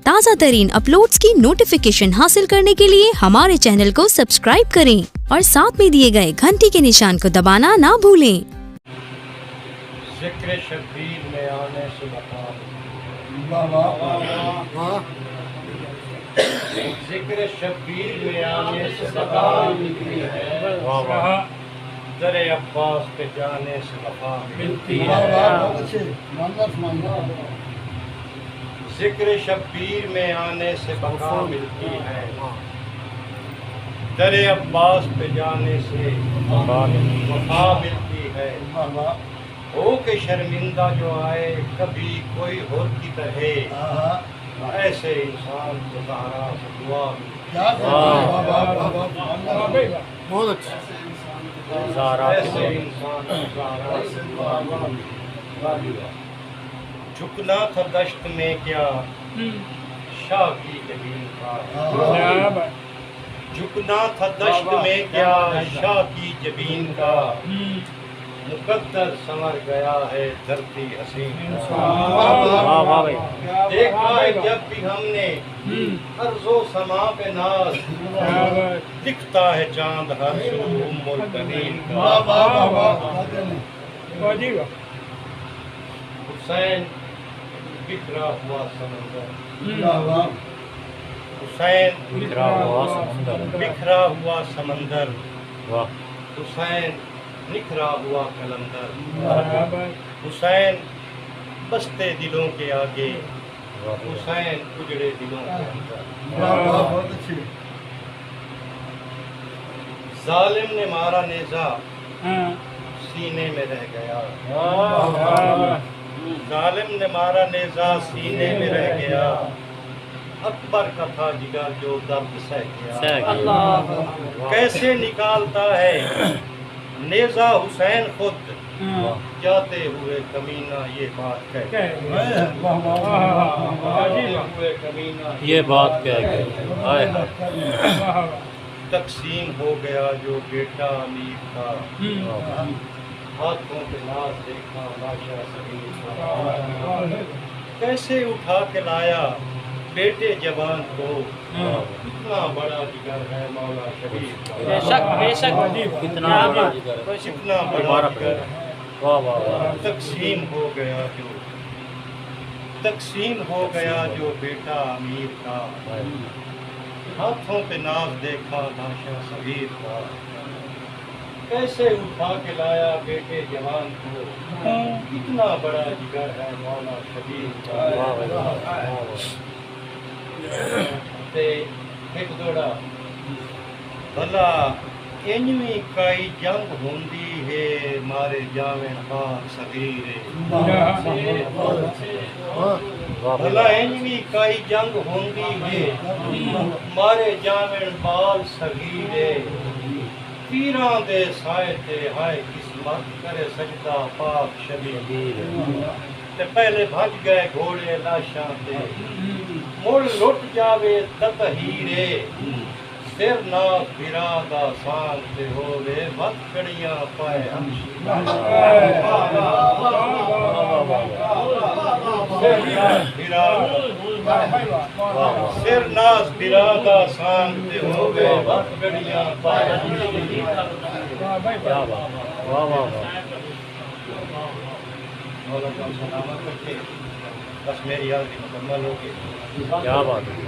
تازہ ترین اپلوڈز کی نوٹیفیکیشن حاصل کرنے کے لیے ہمارے چینل کو سبسکرائب کریں اور ساتھ میں دیے گئے گھنٹی کے نشان کو دبانا نہ بھولیں۔ ذکر شبیر میں آنے سے مقام، ذکر شبیر میں آنے سے مقام ملتی ہے، در عباس پہ جانے سے وفا ملتی ہے۔ ذکر شبیر میں آنے سے وفا ملتی ہے، در عباس پہ جانے سے وفا ملتی ہے۔ ہو کہ شرمندہ جو آئے کبھی کوئی اور کی طرح، ایسے انسان کو زہرا سے دعا ملتی ہے، ایسے انسان کو زہرا سے دعا ملتی ہے۔ جھکنا تھا دشت میں کیا شاہ کی جبین کا، جھکنا تھا دشت میں کیا شاہ کی جبین کا، مقدر سنور گیا ہے دھرتی حسین کا۔ دیکھا ہے جب بھی ہم نے ارض و سما پہ ناز، دکھتا ہے چاند ہر سو ام البنین کا۔ حسین بکھرا ہوا سمندر، حسین بکھرا ہوا سمندر، حسین نکھرا ہوا کلندر، حسین بستے دلوں کے آگے، حسین اجڑے دلوں کے اندر۔ ظالم نے مارا نیزہ سینے میں رہ گیا، ظالم نے مارا نیزہ سینے میں رہ گیا، اکبر کا تھا جگر جو درد سہ گیا۔ کیسے نکالتا ہے نیزہ حسین خود، جاتے ہوئے کمینہ یہ بات کہہ یہ بات کہہ گئے۔ تقسیم ہو گیا جو بیٹا امیر کا، ہاتھوں پہ ناز دیکھا لاشا صغیر کا۔ کیسے اٹھا کے لایا بیٹے جوان کو، کتنا بڑا جگر ہے مولا شریف کا۔ بے شک کتنا بڑا جگر ہے، کتنا بڑا جگر ہے۔ تقسیم ہو گیا جو، تقسیم ہو گیا جو بیٹا امیر کا، ہاتھوں پہ ناز دیکھا لاشا صغیر کا۔ کیسے اٹھا کے لایا بیٹے جوان کو، کتنا بڑا جگر ہے مولا شریف کا۔ ایک دوڑا بھلا انجویں کائی جنگ ہوندی ہے مارے جاویں بال صغیرے، بھلا انجویں کائی جنگ ہوندی ہے مارے جاویں بال صغیرے، پیراں دے سائے تے ہائے قسمت کرے سجدہ پاک شبیر، تے پہلے بھج گئے گھوڑے لاشاں تے، مڑ لٹ جاوے تطہیرے، سر ناز براد آسان تے ہووے وقت کڑیاں پائے ہمشیر۔ سر ناز براد آسان تے ہووے وقت کڑیاں پائے ہمشیر۔ مولا کا سلامت رکھے، بس میری حاضری مکمل ہوگی۔ کیا بات ہے۔